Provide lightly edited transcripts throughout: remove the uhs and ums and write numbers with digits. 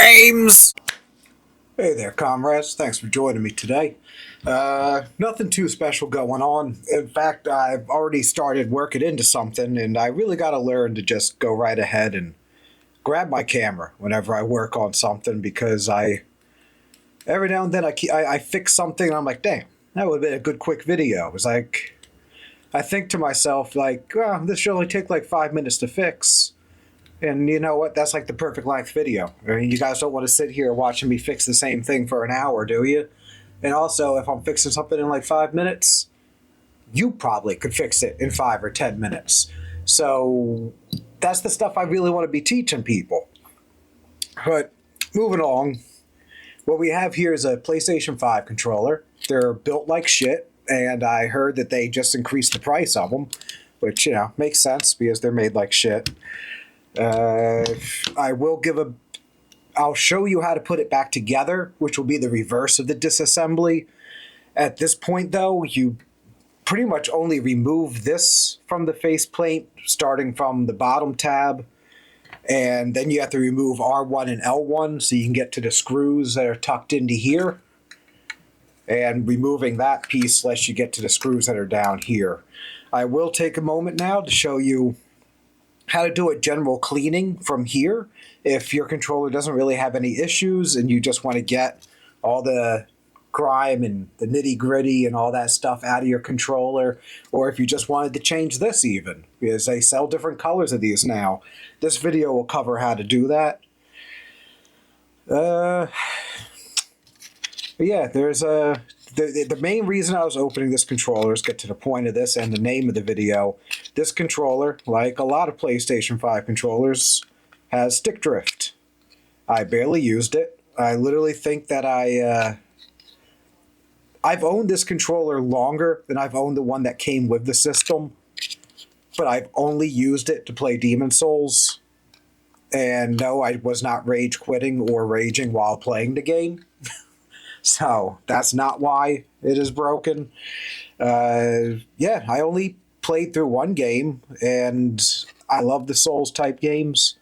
games! Hey there, comrades. Thanks for joining me today. Nothing too special going on. In fact, I've already started working into something, and I really got to learn to just go right ahead and grab my camera whenever I work on something, because every now and then I fix something and I'm like, damn, that would have been a good quick video. It's like, I think to myself, like, well, this should only take like 5 minutes to fix. And you know what? That's like the perfect length video. I mean, you guys don't want to sit here watching me fix the same thing for an hour, do you? And also, if I'm fixing something in like 5 minutes, you probably could fix it in 5 or 10 minutes. So that's the stuff I really want to be teaching people. But moving along, what we have here is a PlayStation 5 controller. They're built like shit, and I heard that they just increased the price of them, which, you know, makes sense because they're made like shit. I'll show you how to put it back together, which will be the reverse of the disassembly. At this point, though, you pretty much only remove this from the faceplate, starting from the bottom tab, and then you have to remove R1 and L1 so you can get to the screws that are tucked into here, and removing that piece lets you get to the screws that are down here. I will take a moment now to show you how to do a general cleaning from here if your controller doesn't really have any issues and you just want to get all the grime and the nitty-gritty and all that stuff out of your controller, or if you just wanted to change this even, because they sell different colors of these now. This video will cover how to do that. Yeah, there's the main reason I was opening this controller is get to the point of this and the name of the video. This controller, like a lot of PlayStation 5 controllers, has stick drift. I barely used it. I literally think that I've owned this controller longer than I've owned the one that came with the system, but I've only used it to play Demon's Souls. And no, I was not rage quitting or raging while playing the game. So that's not why it is broken. Yeah, I only played through one game, and I love the Souls type games,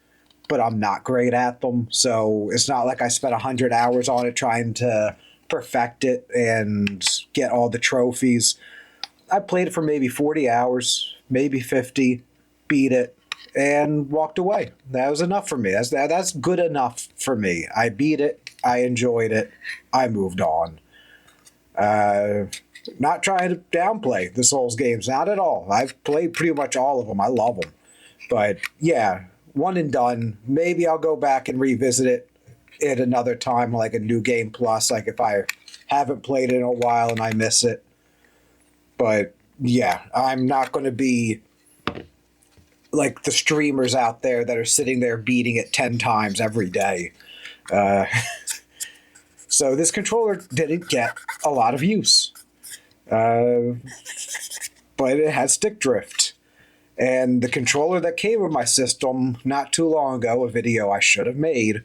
but I'm not great at them. So it's not like I spent 100 hours on it trying to perfect it and get all the trophies. I played it for maybe 40 hours, maybe 50, beat it, and walked away. That was enough for me. That's good enough for me. I beat it. I enjoyed it. I moved on. Not trying to downplay the Souls games, not at all. I've played pretty much all of them. I love them. But yeah, one and done. Maybe I'll go back and revisit it at another time, like a new game plus, like if I haven't played it in a while and I miss it. But yeah, I'm not going to be like the streamers out there that are sitting there beating it 10 times every day. So this controller didn't get a lot of use, but it had stick drift. And the controller that came with my system not too long ago, a video I should have made,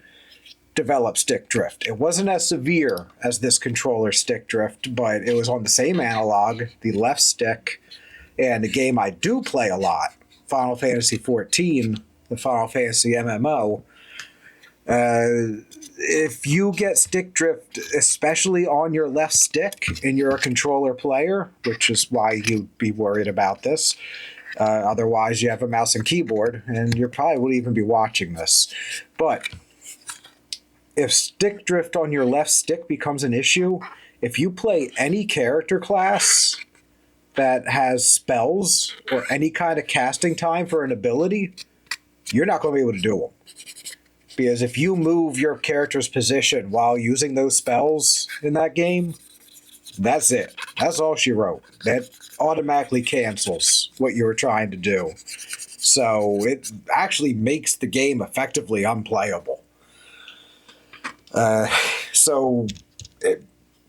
developed stick drift. It wasn't as severe as this controller stick drift, but it was on the same analog, the left stick, and the game I do play a lot, Final Fantasy XIV, the Final Fantasy MMO. If you get stick drift, especially on your left stick, and you're a controller player, which is why you'd be worried about this. Otherwise, you have a mouse and keyboard, and you probably wouldn't even be watching this. But if stick drift on your left stick becomes an issue, if you play any character class that has spells or any kind of casting time for an ability, you're not going to be able to do them. Because if you move your character's position while using those spells in that game, that's it. That's all she wrote. That automatically cancels what you were trying to do. So it actually makes the game effectively unplayable.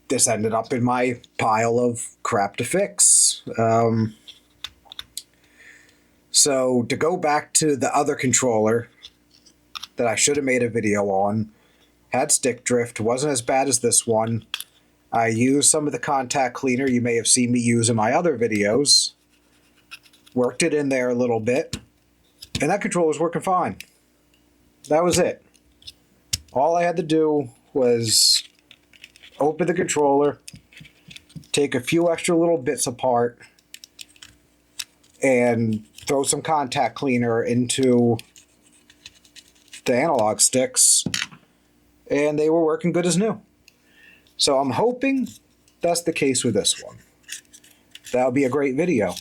This ended up in my pile of crap to fix. So to go back to the other controller that I should have made a video on, had stick drift, wasn't as bad as this one. I used some of the contact cleaner you may have seen me use in my other videos, worked it in there a little bit, and that controller was working fine. That was it. All I had to do was open the controller, take a few extra little bits apart, and throw some contact cleaner into the analog sticks, and they were working good as new. So I'm hoping that's the case with this one. That'll be a great video.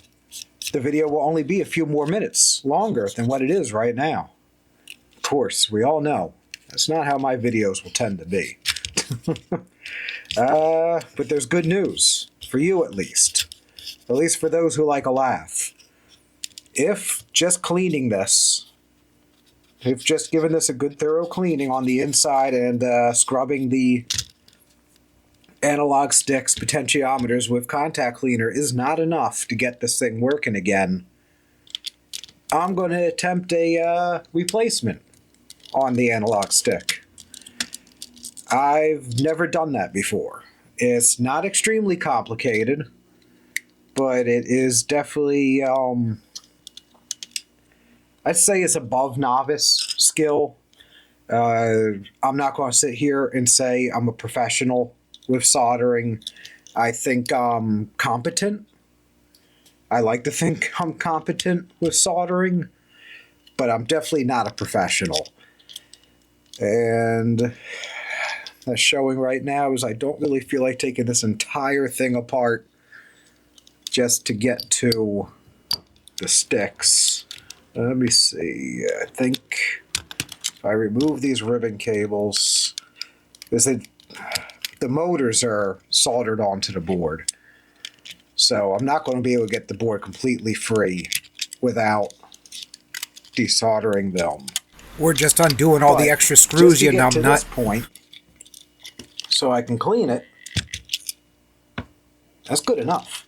The video will only be a few more minutes longer than what it is right now. Of course, we all know that's not how my videos will tend to be. But there's good news, for you at least for those who like a laugh. If just cleaning this, if just giving this a good thorough cleaning on the inside and scrubbing the analog sticks, potentiometers with contact cleaner is not enough to get this thing working again, I'm going to attempt a replacement on the analog stick. I've never done that before. It's not extremely complicated, but it is definitely, I'd say it's above novice skill. I'm not going to sit here and say I'm a professional with soldering. I think I'm competent. I like to think I'm competent with soldering, but I'm definitely not a professional. And that's showing right now is I don't really feel like taking this entire thing apart just to get to the sticks. Let me see. I think if I remove these ribbon cables, the motors are soldered onto the board. So I'm not going to be able to get the board completely free without desoldering them. We're just undoing all the extra screws, you numbnut. This point, so I can clean it. That's good enough.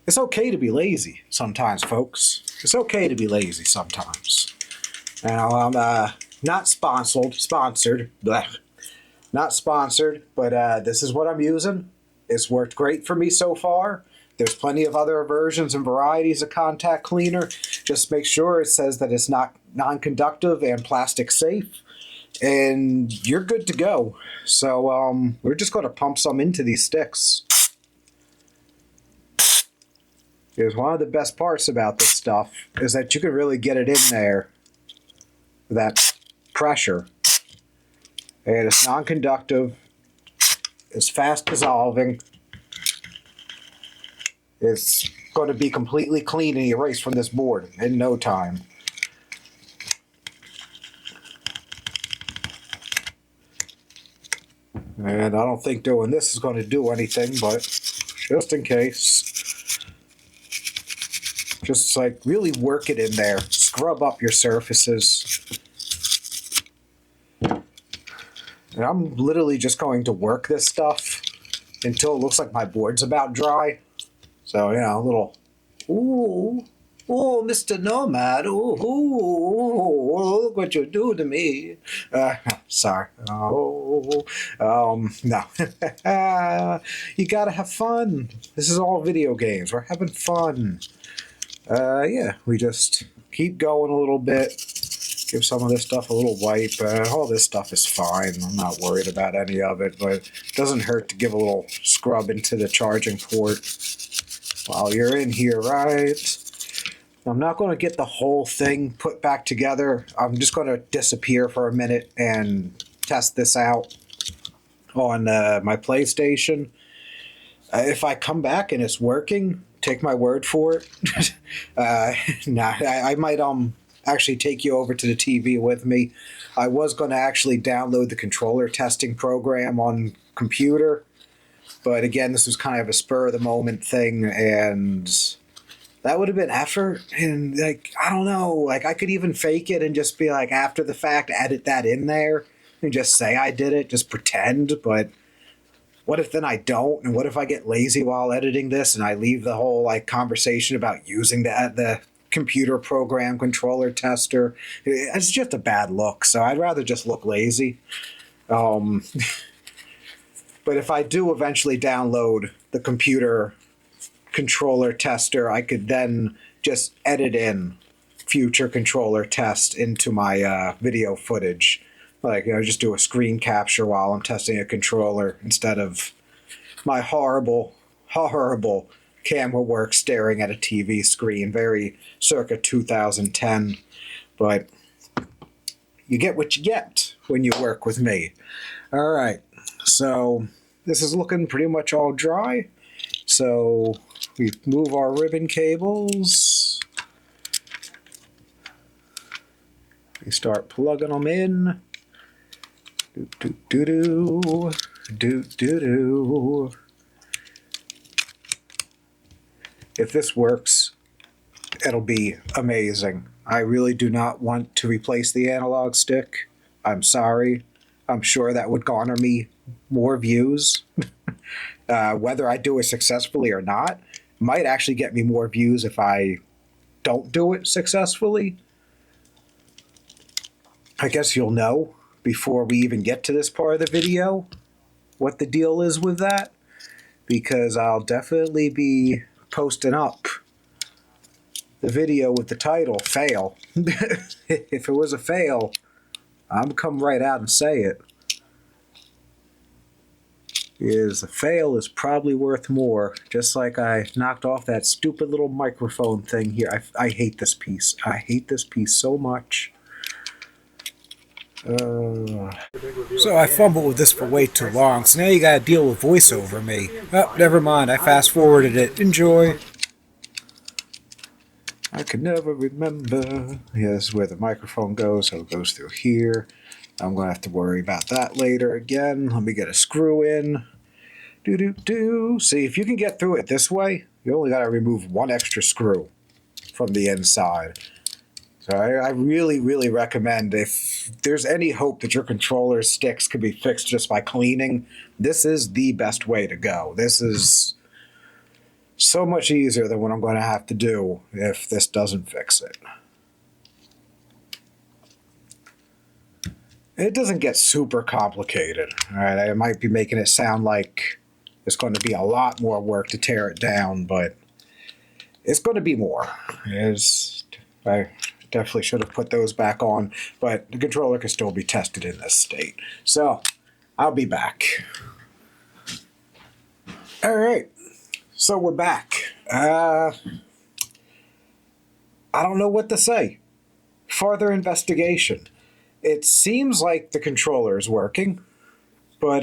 It's okay to be lazy sometimes, folks. It's okay to be lazy sometimes. Now, I'm not sponsored, but this is what I'm using. It's worked great for me so far. There's plenty of other versions and varieties of contact cleaner. Just make sure it says that it's not non-conductive and plastic safe, and you're good to go. So we're just going to pump some into these sticks. Because one of the best parts about this stuff is that you can really get it in there with that pressure. And it's non-conductive. It's fast dissolving. It's going to be completely clean and erased from this board in no time. And I don't think doing this is going to do anything, but just in case. Just like really work it in there. Scrub up your surfaces. And I'm literally just going to work this stuff until it looks like my board's about dry. So, you know, a little, ooh, Mr. Nomad, ooh, look what you do to me. Sorry. No. You gotta have fun. This is all video games. We're having fun. Yeah, we just keep going a little bit. Give some of this stuff a little wipe. All this stuff is fine. I'm not worried about any of it, but it doesn't hurt to give a little scrub into the charging port while you're in here, right? I'm not going to get the whole thing put back together. I'm just going to disappear for a minute and test this out on my PlayStation. If I come back and it's working, take my word for it. I might actually take you over to the TV with me. I was going to actually download the controller testing program on computer, but again, this was kind of a spur of the moment thing, and that would have been effort. And like, I don't know, like I could even fake it and just be like after the fact, edit that in there and just say I did it, just pretend. But what if then I don't? And what if I get lazy while editing this and I leave the whole like conversation about using the computer program controller tester? It's just a bad look. So I'd rather just look lazy. But if I do eventually download the computer controller tester, I could then just edit in future controller test into my video footage. Like, just do a screen capture while I'm testing a controller instead of my horrible, horrible camera work staring at a TV screen. Very circa 2010. But you get what you get when you work with me. All right, so this is looking pretty much all dry. So we move our ribbon cables. We start plugging them in. Do do do do do do do. If this works, it'll be amazing. I really do not want to replace the analog stick. I'm sorry. I'm sure that would garner me more views. Whether I do it successfully or not might actually get me more views if I don't do it successfully. I guess you'll know before we even get to this part of the video what the deal is with that, because I'll definitely be posting up the video with the title fail. If it was a fail, I'm gonna come right out and say it. Is a fail is probably worth more. Just like I knocked off that stupid little microphone thing here. I hate this piece. I hate this piece so much. So I fumbled with this for way too long, so now you gotta deal with voice over me. Oh, never mind, I fast forwarded it. Enjoy. I can never remember. Yeah, this is where the microphone goes, so it goes through here. I'm gonna have to worry about that later again. Let me get a screw in. Do. See, if you can get through it this way, you only gotta remove one extra screw from the inside. So I really, really recommend, if there's any hope that your controller sticks can be fixed just by cleaning, this is the best way to go. This is so much easier than what I'm going to have to do if this doesn't fix it. It doesn't get super complicated. All right, I might be making it sound like it's going to be a lot more work to tear it down, but it's going to be more. I definitely should have put those back on, but the controller can still be tested in this state. So, I'll be back. All right, so we're back. I don't know what to say. Further investigation. It seems like the controller is working, but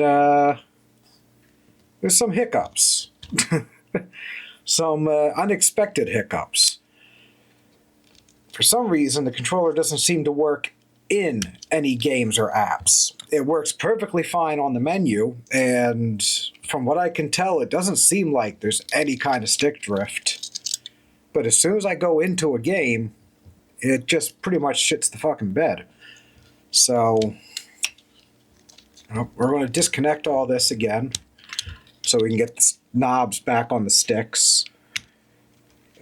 there's some hiccups. Some unexpected hiccups. For some reason, the controller doesn't seem to work in any games or apps. It works perfectly fine on the menu, and from what I can tell, it doesn't seem like there's any kind of stick drift. But as soon as I go into a game, it just pretty much shits the fucking bed. So, we're going to disconnect all this again so we can get the knobs back on the sticks.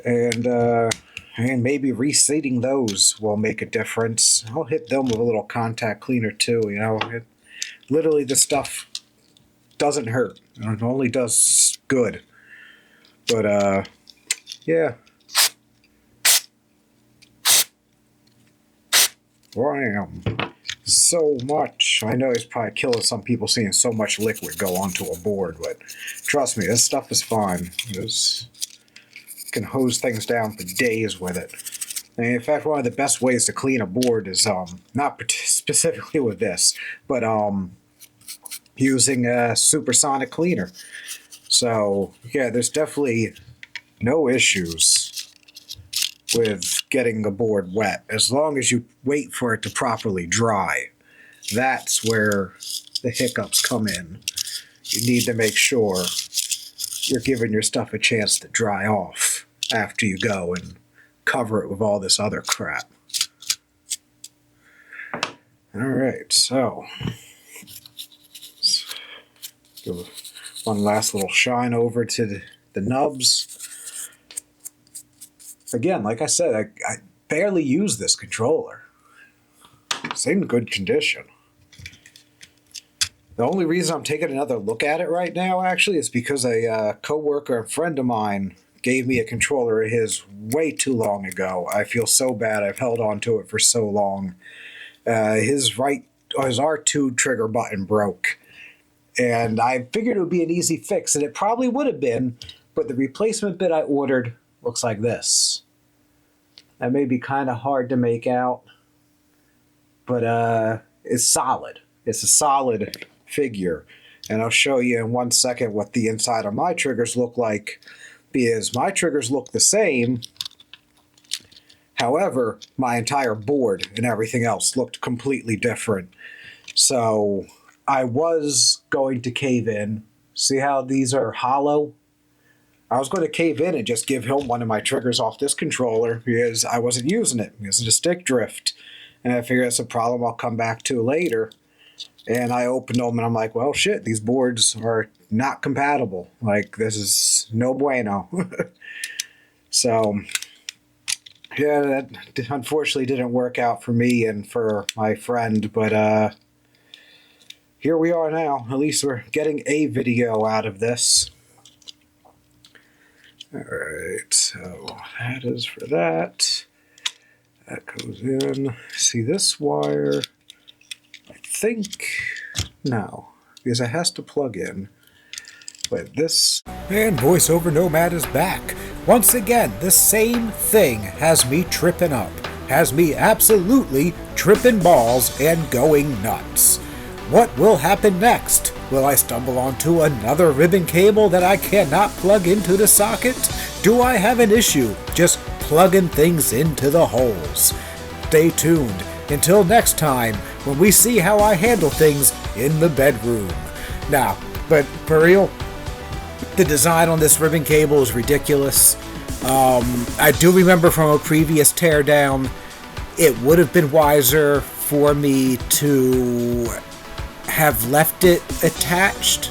And maybe reseating those will make a difference. I'll hit them with a little contact cleaner too, you know. Literally, this stuff doesn't hurt. It only does good. But, yeah. Wham. So much. I know it's probably killing some people seeing so much liquid go onto a board, but trust me, this stuff is fine. This can hose things down for days with it. And in fact, one of the best ways to clean a board is not specifically with this, but using a supersonic cleaner. So yeah, there's definitely no issues with getting the board wet as long as you wait for it to properly dry. That's where the hiccups come in. You need to make sure you're giving your stuff a chance to dry off after you go and cover it with all this other crap. Alright, so let's give one last little shine over to the nubs. Again, like I said, I barely use this controller. It's in good condition. The only reason I'm taking another look at it right now, actually, is because a coworker and friend of mine gave me a controller of his way too long ago. I feel so bad. I've held on to it for so long. His R2 trigger button broke, and I figured it would be an easy fix, and it probably would have been, but the replacement bit I ordered looks like this. That may be kind of hard to make out, but it's solid. It's a solid figure. And I'll show you in 1 second what the inside of my triggers look like, because my triggers look the same. However, my entire board and everything else looked completely different. So I was going to cave in. See how these are hollow? I was going to cave in and just give him one of my triggers off this controller because I wasn't using it because of the stick drift. And I figured that's a problem I'll come back to later. And I opened them and I'm like, well, shit, these boards are not compatible. Like, this is no bueno. So, yeah, that unfortunately didn't work out for me and for my friend. But here we are now. At least we're getting a video out of this. Alright, so that is for that. That goes in. See this wire? I think no, because it has to plug in. But this. And VoiceOver Nomad is back. Once again, the same thing has me tripping up. Has me absolutely tripping balls and going nuts. What will happen next? Will I stumble onto another ribbon cable that I cannot plug into the socket? Do I have an issue just plugging things into the holes? Stay tuned until next time when we see how I handle things in the bedroom. Now, but for real, the design on this ribbon cable is ridiculous. I do remember from a previous teardown, it would have been wiser for me to have left it attached.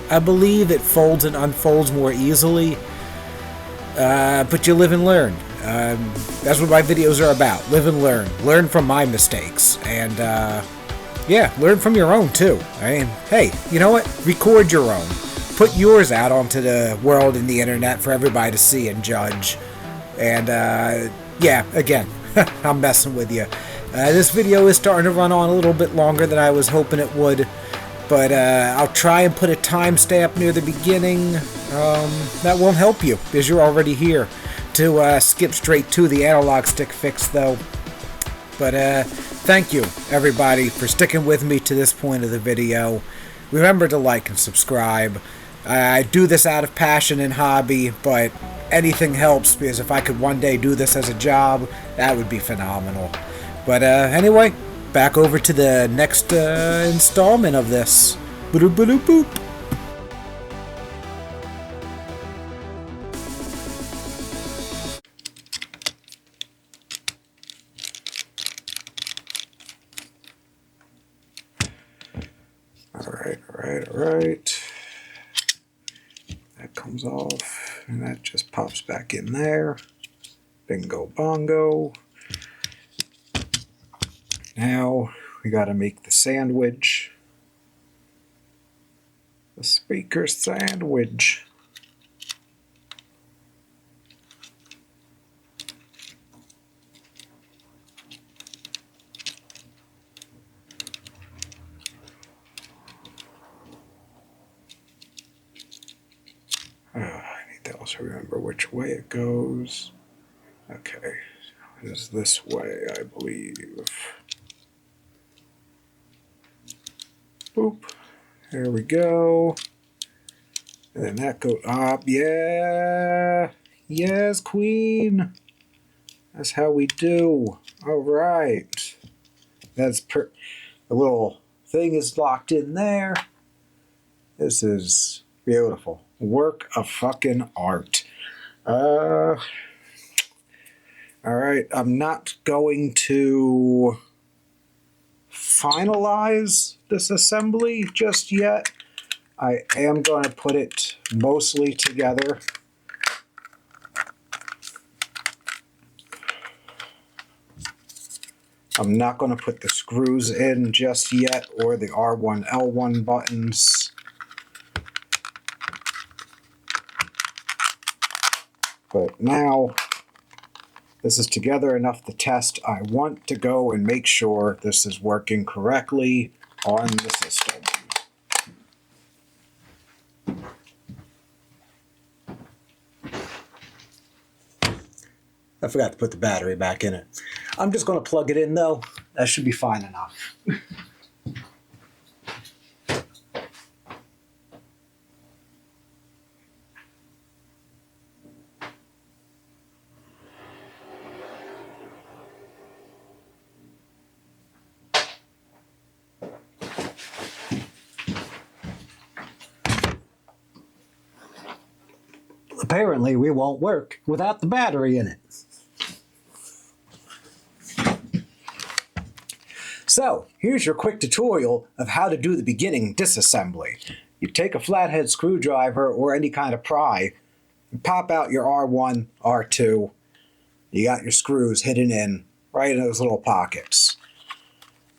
I believe it folds and unfolds more easily. But you live and learn. That's what my videos are about. Live and learn. Learn from my mistakes. And, yeah, learn from your own, too. I mean, hey, you know what? Record your own. Put yours out onto the world and the internet for everybody to see and judge. And, yeah, again, I'm messing with you. This video is starting to run on a little bit longer than I was hoping it would. But I'll try and put a timestamp near the beginning. That won't help you, because you're already here. To skip straight to the analog stick fix, though. But thank you, everybody, for sticking with me to this point of the video. Remember to like and subscribe. I do this out of passion and hobby, but anything helps, because if I could one day do this as a job, that would be phenomenal. But anyway, back over to the next installment of this. Boop boop boop. Alright. That comes off, and that just pops back in there. Bingo bongo. Now, we gotta make the sandwich. The speaker sandwich. I need to also remember which way it goes. Okay, it is this way, I believe. Boop. There we go. And then that goes up. Yeah. Yes, queen. That's how we do. All right. That's the little thing is locked in there. This is beautiful. Work of fucking art. All right. I'm not going to finalize this assembly just yet. I am going to put it mostly together. I'm not going to put the screws in just yet, or the R1, L1 buttons. But now this is together enough to test. I want to go and make sure this is working correctly on the system. I forgot to put the battery back in it. I'm just going to plug it in though. That should be fine enough. Apparently, we won't work without the battery in it. So, here's your quick tutorial of how to do the beginning disassembly. You take a flathead screwdriver or any kind of pry, and pop out your R1, R2. You got your screws hidden in right in those little pockets.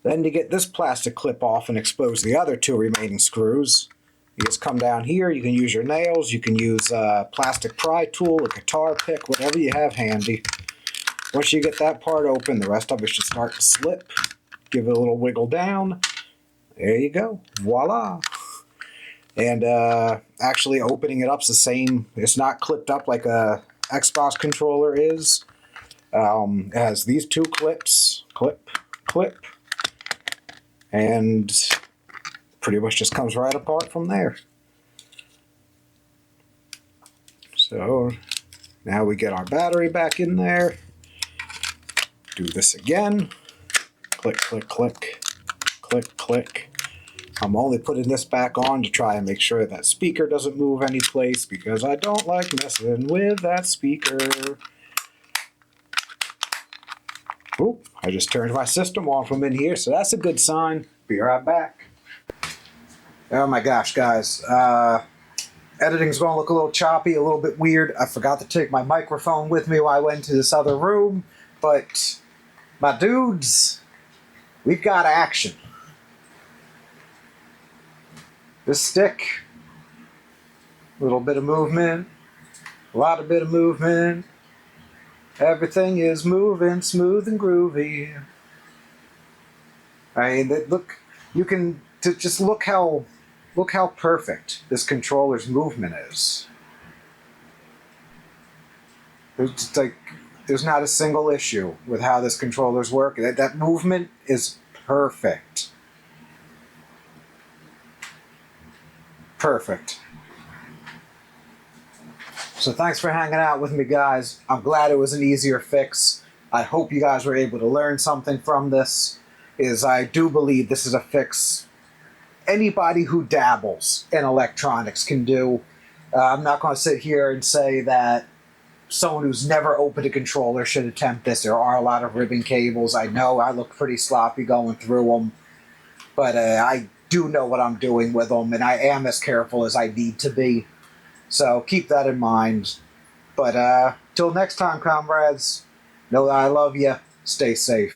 Then to get this plastic clip off and expose the other two remaining screws, you just come down here. You can use your nails, you can use a plastic pry tool, a guitar pick, whatever you have handy. Once you get that part open, the rest of it should start to slip. Give it a little wiggle down. There you go. Voila. And actually opening it up's the same. It's not clipped up like a Xbox controller is. It has these two clips. Clip, clip. And pretty much just comes right apart from there. So now we get our battery back in there. Do this again. Click, click, click, click, click. I'm only putting this back on to try and make sure that speaker doesn't move any place because I don't like messing with that speaker. Oop, I just turned my system on from in here, so that's a good sign. Be right back. Oh my gosh, guys. Editing's going to look a little choppy, a little bit weird. I forgot to take my microphone with me while I went to this other room, but my dudes, we've got action. This stick, a little bit of movement, a lot of bit of movement. Everything is moving smooth and groovy. I mean, look, you can just look how perfect this controller's movement is. There's not a single issue with how this controller's working. That movement is perfect. Perfect. So thanks for hanging out with me, guys. I'm glad it was an easier fix. I hope you guys were able to learn something from this. I do believe this is a fix anybody who dabbles in electronics can do. I'm not going to sit here and say that someone who's never opened a controller should attempt this. There are a lot of ribbon cables. I know I look pretty sloppy going through them, but I do know what I'm doing with them, and I am as careful as I need to be. So keep that in mind. But till next time, comrades, know that I love you. Stay safe.